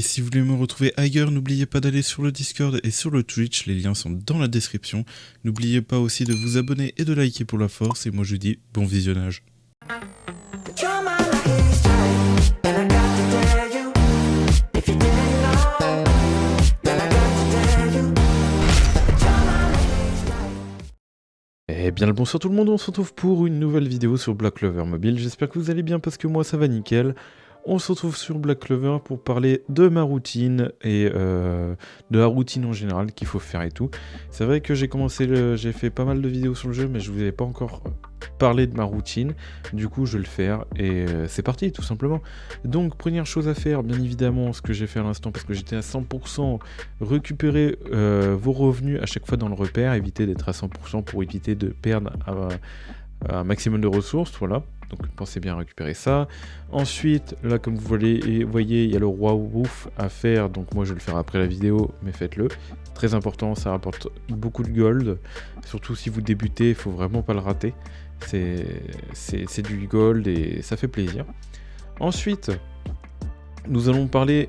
Et si vous voulez me retrouver ailleurs, n'oubliez pas d'aller sur le Discord et sur le Twitch, les liens sont dans la description. N'oubliez pas aussi de vous abonner et de liker pour la force, et moi je vous dis bon visionnage. Eh bien le bonsoir tout le monde, on se retrouve pour une nouvelle vidéo sur Black Clover Mobile. J'espère que vous allez bien parce que moi ça va nickel. On se retrouve sur Black Clover pour parler de ma routine et de la routine en général qu'il faut faire et tout. C'est vrai que j'ai fait pas mal de vidéos sur le jeu, mais je vous avais pas encore parlé de ma routine. Du coup, je vais le faire et c'est parti tout simplement. Donc, première chose à faire, bien évidemment, ce que j'ai fait à l'instant parce que j'étais à 100%, récupérer vos revenus à chaque fois dans le repère, éviter d'être à 100% pour éviter de perdre un maximum de ressources, voilà. Donc pensez bien à récupérer ça. Ensuite, là comme vous voyez, il y a le roi ouf à faire. Donc moi je vais le faire après la vidéo, mais faites-le. Très important, ça rapporte beaucoup de gold. Surtout si vous débutez, il faut vraiment pas le rater. C'est du gold et ça fait plaisir. Ensuite, nous allons parler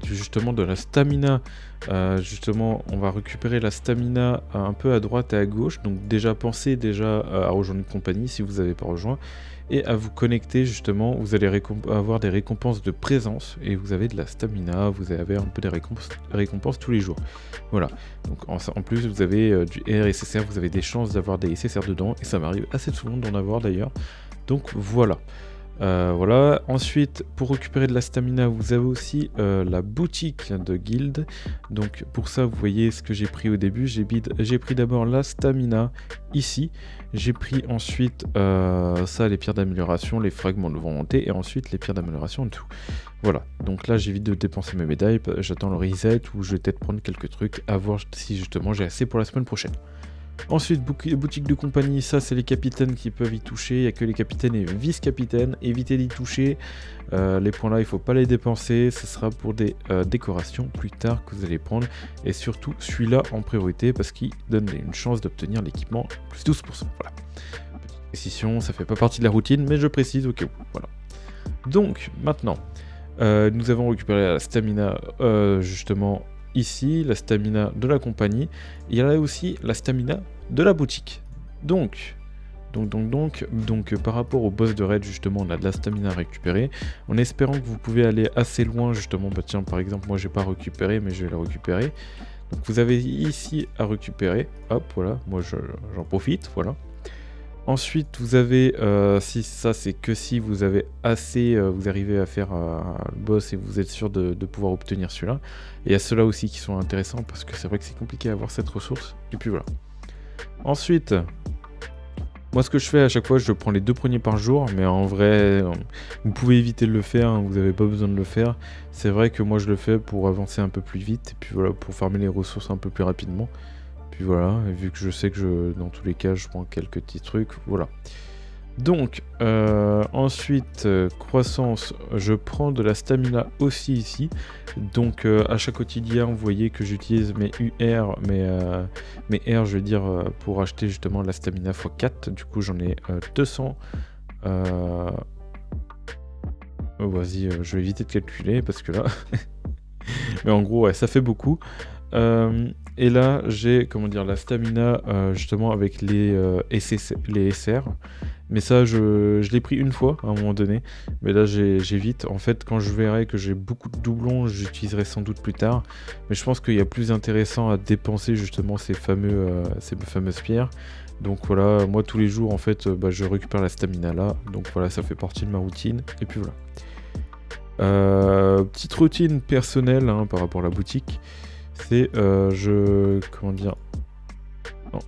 justement de la stamina. Justement, on va récupérer la stamina un peu à droite et à gauche. Donc déjà, pensez à rejoindre une compagnie si vous n'avez pas rejoint. Et à vous connecter justement, vous allez avoir des récompenses de présence. Et vous avez de la stamina, vous avez un peu des récompenses tous les jours. Voilà. Donc en plus, vous avez du RSSR, vous avez des chances d'avoir des SSR dedans. Et ça m'arrive assez souvent d'en avoir d'ailleurs. Donc voilà. Voilà. Ensuite, pour récupérer de la stamina, vous avez aussi la boutique de guild. Donc pour ça, vous voyez ce que j'ai pris au début. J'ai pris d'abord la stamina ici. J'ai pris ensuite ça, les pierres d'amélioration, les fragments de volonté, et ensuite les pierres d'amélioration en tout. Voilà. Donc là, j'évite de dépenser mes médailles. J'attends le reset ou je vais peut-être prendre quelques trucs à voir si justement j'ai assez pour la semaine prochaine. Ensuite, boutique de compagnie, ça c'est les capitaines qui peuvent y toucher, il n'y a que les capitaines et vice-capitaines, évitez d'y toucher, les points là il ne faut pas les dépenser, ce sera pour des décorations plus tard que vous allez prendre, et surtout celui-là en priorité parce qu'il donne une chance d'obtenir l'équipement plus 12%, voilà. Petite précision, ça fait pas partie de la routine, mais je précise au cas où, voilà. Donc, maintenant, nous avons récupéré la stamina justement ici, la stamina de la compagnie, il y a là aussi la stamina de la boutique. Donc par rapport au boss de raid justement, on a de la stamina à récupérer, en espérant que vous pouvez aller assez loin justement. Bah tiens, par exemple, moi j'ai pas récupéré, mais je vais la récupérer. Donc vous avez ici à récupérer, hop, voilà, moi j'en profite, voilà. Ensuite, vous avez, si ça c'est que si vous avez assez, vous arrivez à faire le boss et vous êtes sûr de pouvoir obtenir celui-là. Et il y a ceux-là aussi qui sont intéressants parce que c'est vrai que c'est compliqué à avoir cette ressource. Et puis voilà. Ensuite, moi ce que je fais à chaque fois, je prends les 2 premiers par jour, mais en vrai, vous pouvez éviter de le faire, hein, vous n'avez pas besoin de le faire. C'est vrai que moi je le fais pour avancer un peu plus vite et puis voilà, pour farmer les ressources un peu plus rapidement. Puis voilà, vu que je sais que dans tous les cas, je prends quelques petits trucs, voilà. Donc, ensuite, croissance, je prends de la stamina aussi ici. Donc, à chaque quotidien, vous voyez que j'utilise mes UR, mes R, je veux dire, pour acheter justement la stamina x4. Du coup, j'en ai 200. Oh, vas-y, je vais éviter de calculer parce que là... Mais en gros, ouais, ça fait beaucoup. Et là, j'ai, comment dire, la stamina justement avec les SR. Mais ça, je l'ai pris une fois à un moment donné. Mais là, j'évite. En fait, quand je verrai que j'ai beaucoup de doublons, j'utiliserai sans doute plus tard. Mais je pense qu'il y a plus intéressant à dépenser justement ces fameuses pierres. Donc voilà, moi tous les jours, en fait, je récupère la stamina là. Donc voilà, ça fait partie de ma routine. Et puis voilà. Petite routine personnelle hein, par rapport à la boutique. C'est comment dire, non,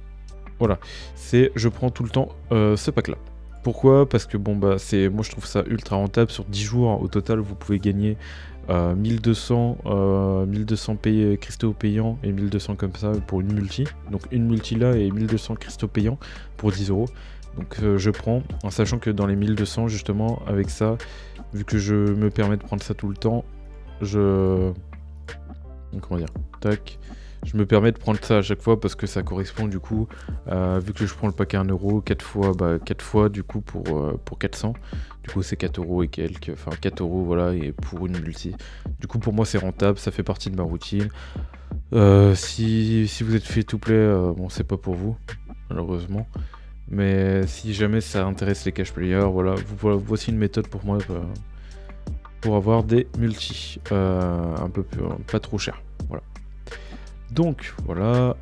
voilà, c'est je prends tout le temps ce pack là. Pourquoi? Parce que bon bah moi je trouve ça ultra rentable. Sur 10 jours au total vous pouvez gagner 1200 cristaux payants et 1200 comme ça pour une multi. Donc une multi là et 1200 cristaux payants pour 10 €. Donc je prends en sachant que dans les 1200 justement avec ça, vu que je me permets de prendre ça tout le temps, comment dire, tac, Je me permets de prendre ça à chaque fois parce que ça correspond du coup, vu que je prends le paquet à 1 €, 4 fois, 4 fois du coup pour 400. Du coup c'est 4 € et quelques, enfin 4 € voilà, et pour une multi. Du coup pour moi c'est rentable, ça fait partie de ma routine. Si vous êtes free to play, bon c'est pas pour vous, malheureusement. Mais si jamais ça intéresse les cash players, voilà, voici une méthode pour moi pour avoir des multis un peu plus, pas trop cher. Voilà. Donc voilà,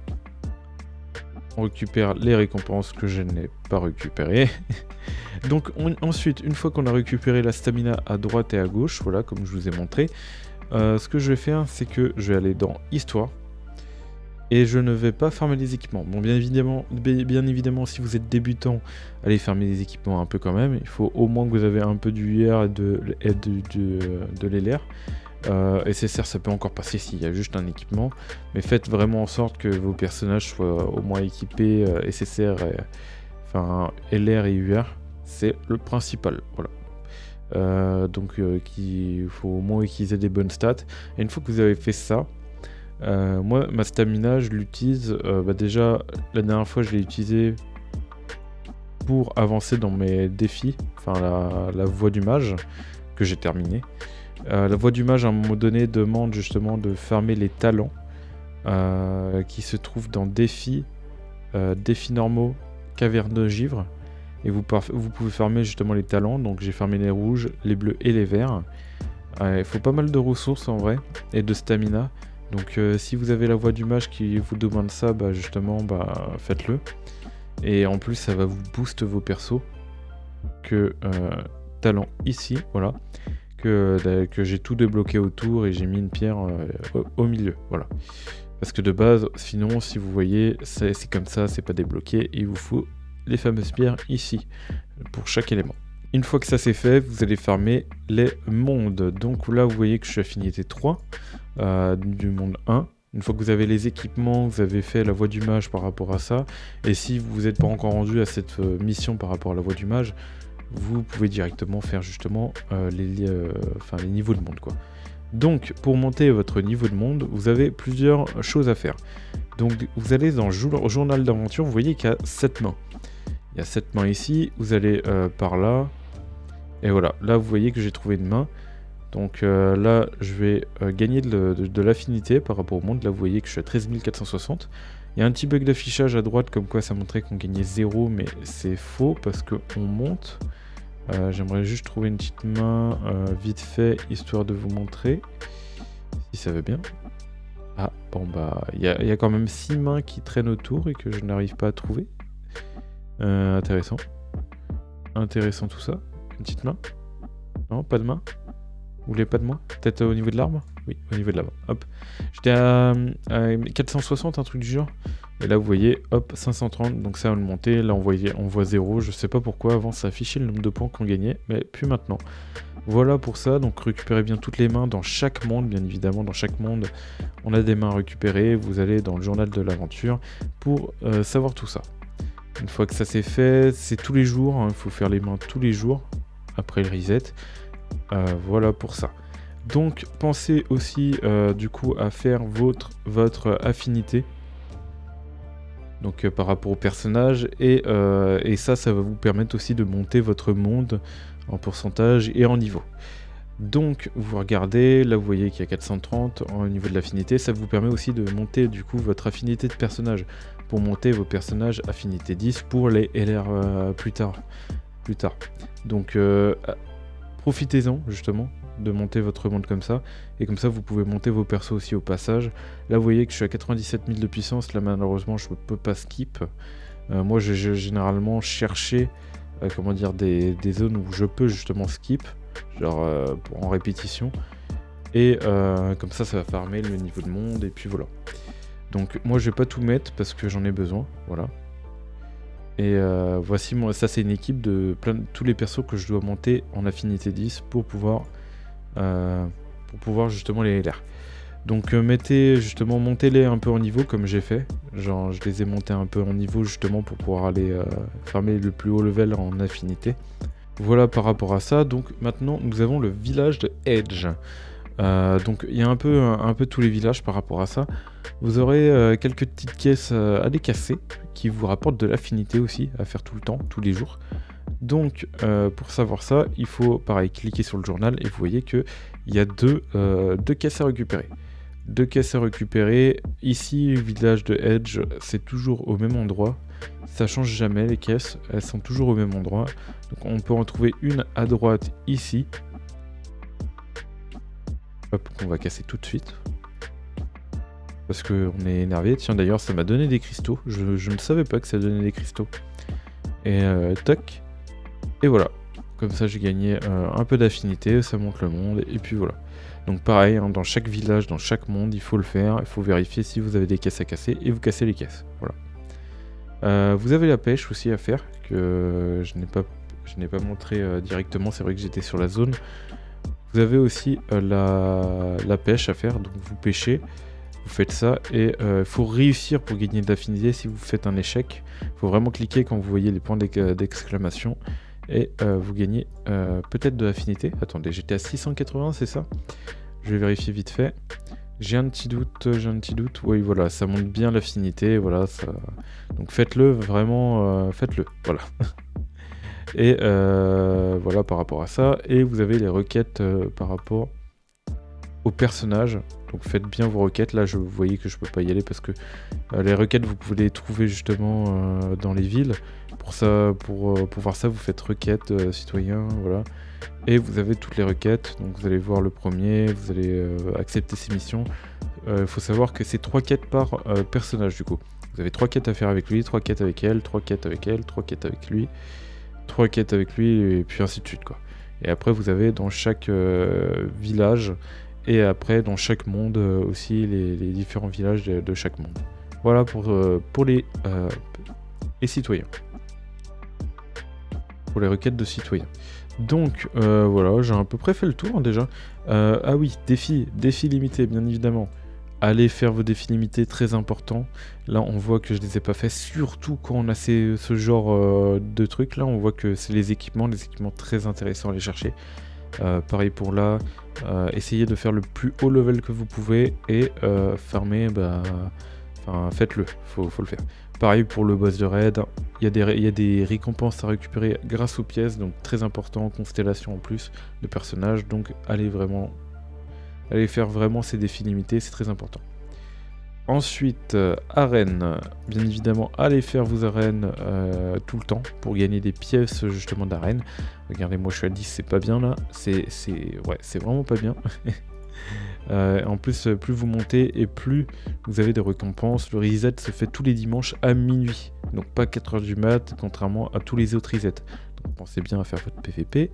on récupère les récompenses que je n'ai pas récupérées. Donc ensuite, une fois qu'on a récupéré la stamina à droite et à gauche, voilà, comme je vous ai montré, ce que je vais faire, c'est que je vais aller dans Histoire. Et je ne vais pas farmer les équipements. Bon, bien évidemment, si vous êtes débutant, allez farmer les équipements un peu quand même. Il faut au moins que vous avez un peu du IR et de l'LR. SSR, ça peut encore passer s'il y a juste un équipement. Mais faites vraiment en sorte que vos personnages soient au moins équipés SSR, enfin LR et UR. C'est le principal. Voilà. Donc, il faut au moins qu'ils aient des bonnes stats. Et une fois que vous avez fait ça, moi, ma stamina, je l'utilise, déjà, la dernière fois, je l'ai utilisé pour avancer dans mes défis, enfin la voie du mage, que j'ai terminé. La voie du mage, à un moment donné, demande justement de farmer les talents, qui se trouvent dans défis normaux, caverne de givre, et vous pouvez farmer justement les talents, donc j'ai farmé les rouges, les bleus et les verts. Il faut pas mal de ressources en vrai, et de stamina. Donc si vous avez la voie du mage qui vous demande ça, justement, faites-le. Et en plus ça va vous booster vos persos. Que talent ici, voilà. Que j'ai tout débloqué autour et j'ai mis une pierre au milieu, voilà. Parce que de base, sinon, si vous voyez, c'est comme ça, c'est pas débloqué. Il vous faut les fameuses pierres ici, pour chaque élément. Une fois que ça c'est fait, vous allez farmer les mondes. Donc là, vous voyez que je suis affinité 3 du monde 1. Une fois que vous avez les équipements, vous avez fait la voie du mage par rapport à ça. Et si vous n'êtes pas encore rendu à cette mission par rapport à la voie du mage, vous pouvez directement faire justement les niveaux de monde, quoi. Donc, pour monter votre niveau de monde, vous avez plusieurs choses à faire. Donc, vous allez dans journal d'aventure, vous voyez qu'il y a 7 mains. Il y a 7 mains ici, vous allez par là. Et voilà, là vous voyez que j'ai trouvé une main. Donc là, je vais gagner de l'affinité par rapport au monde. Là, vous voyez que je suis à 13 460. Il y a un petit bug d'affichage à droite, comme quoi ça montrait qu'on gagnait 0, mais c'est faux parce qu'on monte. J'aimerais juste trouver une petite main vite fait, histoire de vous montrer, si ça va bien. Ah, bon il y a quand même 6 mains qui traînent autour et que je n'arrive pas à trouver. Intéressant. Intéressant tout ça. Une petite main. Non, pas de main. Vous voulez pas de main? Peut-être au niveau de l'arbre? Oui, au niveau de l'arbre. Hop. J'étais à 460, un truc du genre. Et là, vous voyez, hop, 530. Donc ça, on le montait. Là, on voit 0. Je sais pas pourquoi. Avant, ça affichait le nombre de points qu'on gagnait. Mais plus maintenant. Voilà pour ça. Donc récupérez bien toutes les mains dans chaque monde. Bien évidemment, dans chaque monde, on a des mains récupérées. Vous allez dans le journal de l'aventure pour savoir tout ça. Une fois que ça c'est fait, c'est tous les jours, hein, il faut faire les mains tous les jours, après le reset. Voilà pour ça. Donc pensez aussi du coup à faire votre affinité. Donc par rapport au personnage, et ça va vous permettre aussi de monter votre monde en pourcentage et en niveau. Donc vous regardez, là vous voyez qu'il y a 430 au niveau de l'affinité, ça vous permet aussi de monter du coup votre affinité de personnage, pour monter vos personnages affinité 10 pour les LR plus tard. Donc profitez-en justement de monter votre monde comme ça, et comme ça vous pouvez monter vos persos aussi au passage. Là vous voyez que je suis à 97 000 de puissance, là malheureusement je ne peux pas skip. Moi j'ai généralement cherché comment dire, des zones où je peux justement skip, genre en répétition, et comme ça va farmer le niveau de monde, et puis voilà. Donc moi je vais pas tout mettre parce que j'en ai besoin, voilà. Et voici, moi, ça c'est une équipe de tous les persos que je dois monter en affinité 10 pour pouvoir justement les LR. Donc montez-les un peu en niveau comme j'ai fait. Genre je les ai montés un peu en niveau justement pour pouvoir aller farmer le plus haut level en affinité. Voilà par rapport à ça. Donc maintenant nous avons le village de Edge. Donc il y a un peu tous les villages par rapport à ça. Vous aurez quelques petites caisses à décasser qui vous rapportent de l'affinité aussi à faire tout le temps, tous les jours. Donc pour savoir ça, il faut pareil cliquer sur le journal et vous voyez qu'il y a deux caisses à récupérer. Deux caisses à récupérer. Ici, le village de Edge, c'est toujours au même endroit. Ça change jamais les caisses, elles sont toujours au même endroit. Donc on peut en trouver une à droite ici. Hop, qu'on va casser tout de suite. Parce qu'on est énervé. Tiens, d'ailleurs, ça m'a donné des cristaux. Je ne savais pas que ça donnait des cristaux. Et toc. Et voilà. Comme ça, j'ai gagné un peu d'affinité. Ça monte le monde. Et puis voilà. Donc pareil, hein, dans chaque village, dans chaque monde, il faut le faire. Il faut vérifier si vous avez des caisses à casser. Et vous cassez les caisses. Voilà. Vous avez la pêche aussi à faire. Que je n'ai pas montré directement. C'est vrai que j'étais sur la zone. Vous avez aussi la pêche à faire, donc vous pêchez, vous faites ça, et il faut réussir pour gagner de l'affinité. Si vous faites un échec, il faut vraiment cliquer quand vous voyez les points d'exclamation, et vous gagnez peut-être de l'affinité. Attendez, j'étais à 680, c'est ça? Je vais vérifier vite fait. J'ai un petit doute, oui voilà, ça monte bien l'affinité, voilà, ça... Donc faites-le, vraiment, faites-le, voilà. Et voilà par rapport à ça. Et vous avez les requêtes par rapport au personnage. Donc faites bien vos requêtes. Là, vous voyez que je peux pas y aller parce que les requêtes, vous pouvez les trouver justement dans les villes. Pour voir ça, vous faites requêtes citoyen, voilà. Et vous avez toutes les requêtes. Donc vous allez voir le premier, vous allez accepter ces missions. Il faut savoir que c'est 3 quêtes par personnage du coup. Vous avez 3 quêtes à faire avec lui, 3 quêtes avec elle, 3 quêtes avec elle, 3 quêtes avec lui. 3 quêtes avec lui, et puis ainsi de suite, quoi. Et après, vous avez dans chaque village, et après dans chaque monde aussi, les différents villages de chaque monde. Voilà pour les citoyens. Pour les requêtes de citoyens. Donc, voilà, j'ai à peu près fait le tour, hein, déjà. Ah oui, défi limité, bien évidemment. Allez faire vos défis limités, très important. Là, on voit que je les ai pas fait, surtout quand on a ce genre de trucs. Là, on voit que c'est les équipements très intéressants à aller chercher. Pareil pour là, essayez de faire le plus haut level que vous pouvez et farmer, enfin, faites-le, faut le faire. Pareil pour le boss de raid, il y a des récompenses à récupérer grâce aux pièces, donc très important, constellation en plus de personnages, donc allez faire vraiment ces défis limités, c'est très important. Ensuite, arène. Bien évidemment, allez faire vos arènes tout le temps pour gagner des pièces justement d'arène. Regardez, moi je suis à 10, c'est pas bien là. C'est vraiment pas bien. En plus, plus vous montez et plus vous avez des récompenses. Le reset se fait tous les dimanches à minuit. Donc pas 4h du mat, contrairement à tous les autres resets. Donc pensez bien à faire votre PVP.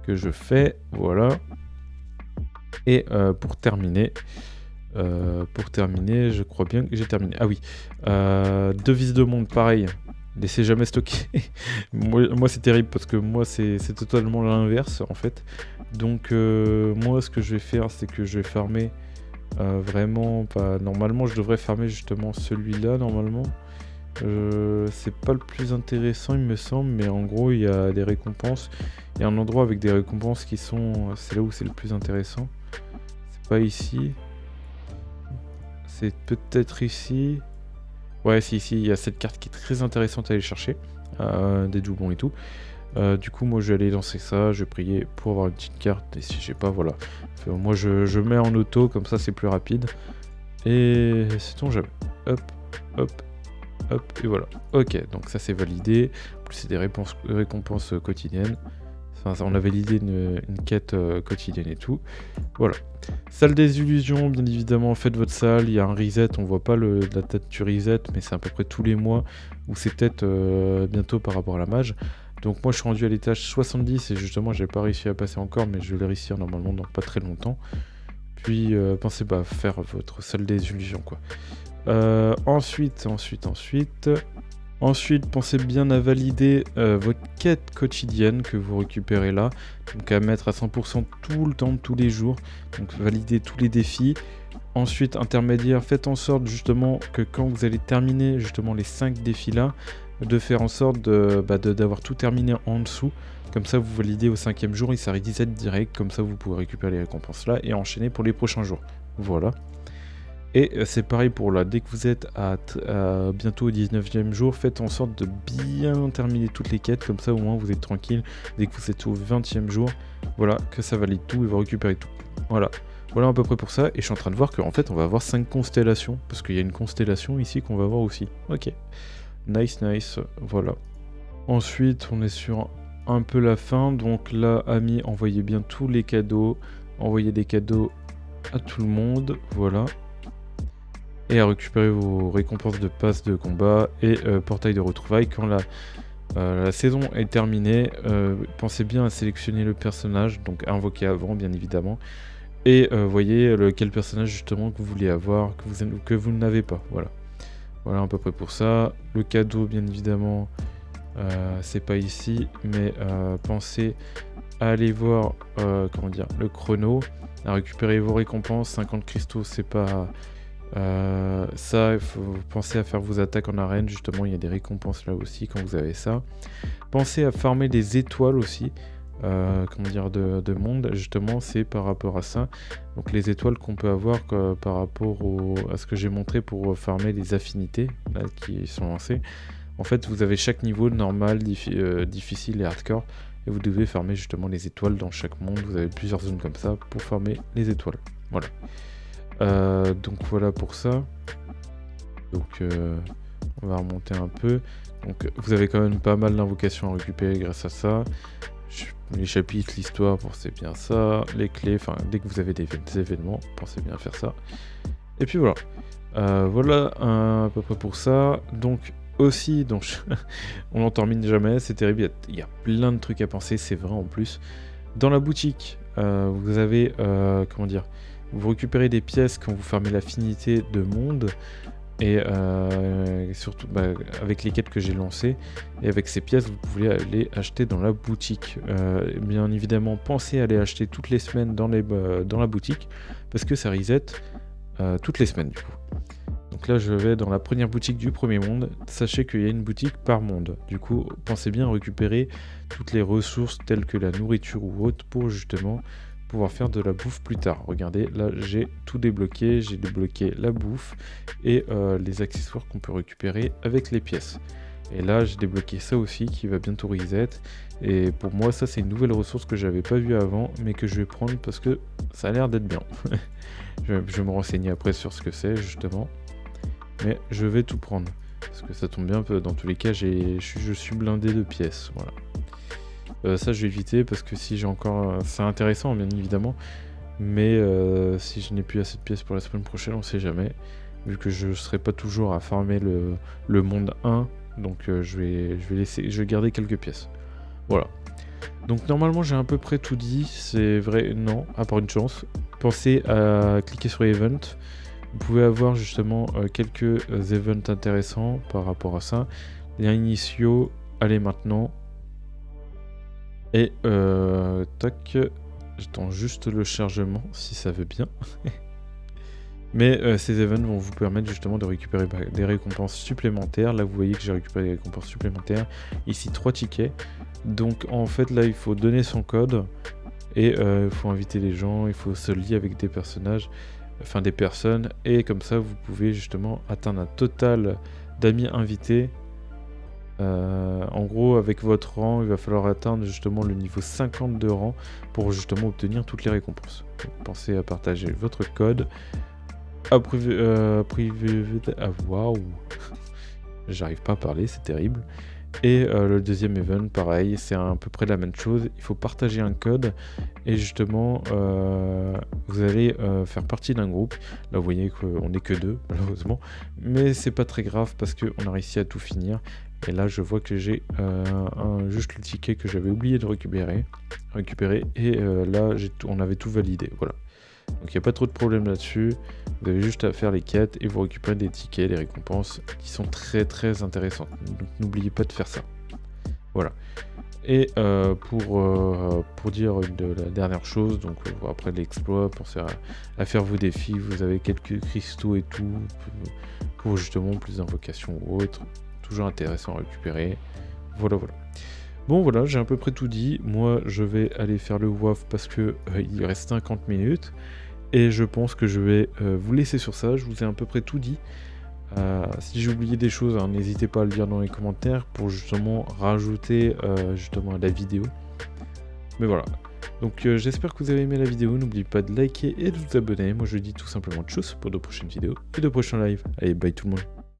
Que je fais, voilà. Et pour terminer, je crois bien que j'ai terminé. Ah oui, devise de monde, pareil. Laissez jamais stocker. moi c'est terrible parce que moi c'est totalement l'inverse en fait. Donc moi ce que je vais faire, c'est que je vais farmer vraiment pas. Normalement je devrais farmer justement celui-là normalement. C'est pas le plus intéressant il me semble, mais en gros il y a des récompenses. Il y a un endroit avec des récompenses qui sont... C'est là où c'est le plus intéressant. C'est pas ici. C'est peut-être ici. Ouais, c'est ici. Il y a cette carte qui est très intéressante à aller chercher. Des doublons et tout. Du coup, moi, je vais aller lancer ça. Je vais prier pour avoir une petite carte. Et si j'ai pas, voilà. Enfin, moi, je mets en auto. Comme ça, c'est plus rapide. Et sait-on jamais. Hop, hop, hop. Et voilà. Ok, donc ça, c'est validé. En plus, c'est des récompenses quotidiennes. Enfin, on avait l'idée d'une quête quotidienne et tout. Voilà. Salle des illusions, bien évidemment, faites votre salle. Il y a un reset, on voit pas la date du reset, mais c'est à peu près tous les mois. Ou c'est peut-être bientôt par rapport à la mage. Donc moi je suis rendu à l'étage 70 et justement j'ai pas réussi à passer encore, mais je vais réussir normalement dans pas très longtemps. Puis pensez pas à faire votre salle des illusions, quoi. Ensuite, pensez bien à valider votre quête quotidienne que vous récupérez là. Donc à mettre à 100% tout le temps, tous les jours. Donc valider tous les défis. Ensuite, intermédiaire, faites en sorte justement que quand vous allez terminer justement les 5 défis là, de faire en sorte d'avoir tout terminé en dessous. Comme ça, vous validez au 5e jour et ça reset direct. Comme ça, vous pouvez récupérer les récompenses là et enchaîner pour les prochains jours. Voilà. Et c'est pareil pour là. Dès que vous êtes à bientôt au 19e jour, faites en sorte de bien terminer toutes les quêtes. Comme ça, au moins, vous êtes tranquille. Dès que vous êtes au 20e jour, voilà, que ça valide tout et vous récupérez tout. Voilà. Voilà à peu près pour ça. Et je suis en train de voir qu'en fait, on va avoir 5 constellations. Parce qu'il y a une constellation ici qu'on va voir aussi. Ok. Nice, nice. Voilà. Ensuite, on est sur un peu la fin. Donc là, amis, envoyez bien tous les cadeaux. Envoyez des cadeaux à tout le monde. Voilà. Et à récupérer vos récompenses de passe de combat et portail de retrouvailles. Quand la saison est terminée, pensez bien à sélectionner le personnage, donc invoquer avant bien évidemment, et voyez quel personnage justement que vous voulez avoir, que vous n'avez pas. Voilà. Voilà à peu près pour ça. Le cadeau bien évidemment, c'est pas ici, mais pensez à aller voir comment dire, le chrono, à récupérer vos récompenses. 50 cristaux, c'est pas... ça, il faut penser à faire vos attaques en arène, justement, il y a des récompenses là aussi quand vous avez ça. Pensez à farmer des étoiles aussi, comment dire, de monde, justement, c'est par rapport à ça. Donc les étoiles qu'on peut avoir par rapport à ce que j'ai montré pour farmer les affinités, là, qui sont lancées. En fait, vous avez chaque niveau, normal, difficile et hardcore, et vous devez farmer justement les étoiles dans chaque monde. Vous avez plusieurs zones comme ça pour farmer les étoiles. Voilà. Donc voilà pour ça. Donc on va remonter un peu. Donc vous avez quand même pas mal d'invocations à récupérer grâce à ça. Les chapitres, l'histoire, pensez bien ça. Les clés, enfin dès que vous avez des événements, pensez bien à faire ça. Et puis voilà. Voilà à peu près pour ça. Donc aussi, donc on n'en termine jamais, c'est terrible. Il y a plein de trucs à penser, c'est vrai en plus. Dans la boutique, vous avez comment dire, vous récupérez des pièces quand vous farmez l'affinité de monde, et surtout avec les quêtes que j'ai lancées, et avec ces pièces vous pouvez aller acheter dans la boutique. Bien évidemment, pensez à aller acheter toutes les semaines dans la boutique, parce que ça reset toutes les semaines du coup. Donc là je vais dans la première boutique du premier monde, sachez qu'il y a une boutique par monde. Du coup, pensez bien à récupérer toutes les ressources telles que la nourriture ou autre pour justement pouvoir faire de la bouffe plus tard. Regardez, là j'ai tout débloqué, j'ai débloqué la bouffe et les accessoires qu'on peut récupérer avec les pièces. Et là j'ai débloqué ça aussi qui va bientôt reset. Et pour moi ça c'est une nouvelle ressource que j'avais pas vue avant, mais que je vais prendre parce que ça a l'air d'être bien. Je vais me renseigner après sur ce que c'est justement. Mais je vais tout prendre. Parce que ça tombe bien, dans tous les cas, je suis blindé de pièces. Voilà. Ça, je vais éviter parce que si j'ai encore... c'est intéressant, bien évidemment. Mais si je n'ai plus assez de pièces pour la semaine prochaine, on sait jamais. Vu que je ne serai pas toujours à farmer le monde 1. Donc je vais garder quelques pièces. Voilà. Donc normalement, j'ai à peu près tout dit. C'est vrai, non, à part une chance. Pensez à cliquer sur Event. Vous pouvez avoir justement quelques events intéressants par rapport à ça. Liens initiaux, allez maintenant. Et tac, j'attends juste le chargement si ça veut bien. Mais ces events vont vous permettre justement de récupérer des récompenses supplémentaires. Là vous voyez que j'ai récupéré des récompenses supplémentaires. Ici 3 tickets. Donc en fait là il faut donner son code. Et il faut inviter les gens, il faut se lier avec des personnages. Enfin des personnes, et comme ça vous pouvez justement atteindre un total d'amis invités. En gros avec votre rang il va falloir atteindre justement le niveau 50 de rang pour justement obtenir toutes les récompenses. Donc, pensez à partager votre code, waouh j'arrive pas à parler, c'est terrible. Et le deuxième event, pareil, c'est à peu près la même chose. Il faut partager un code et justement, vous allez faire partie d'un groupe. Là, vous voyez qu'on n'est que 2, malheureusement. Mais c'est pas très grave parce qu'on a réussi à tout finir. Et là, je vois que j'ai juste le ticket que j'avais oublié de récupérer. Et là, on avait tout validé. Voilà. Donc il n'y a pas trop de problème là-dessus. Vous avez juste à faire les quêtes et vous récupérez des tickets, des récompenses qui sont très très intéressantes. Donc n'oubliez pas de faire ça. Voilà. Et pour dire la dernière chose, donc après l'exploit, pensez à faire vos défis. Vous avez quelques cristaux et tout pour justement plus d'invocations ou autre. toujours intéressant à récupérer. Voilà. Bon voilà, j'ai à peu près tout dit. Moi, je vais aller faire le WAF parce que il reste 50 minutes. Et je pense que je vais vous laisser sur ça. Je vous ai à peu près tout dit. Si j'ai oublié des choses, hein, n'hésitez pas à le dire dans les commentaires pour justement rajouter justement à la vidéo. Mais voilà. Donc j'espère que vous avez aimé la vidéo. N'oubliez pas de liker et de vous abonner. Moi je dis tout simplement tchuss pour de prochaines vidéos et de prochains lives. Allez, bye tout le monde.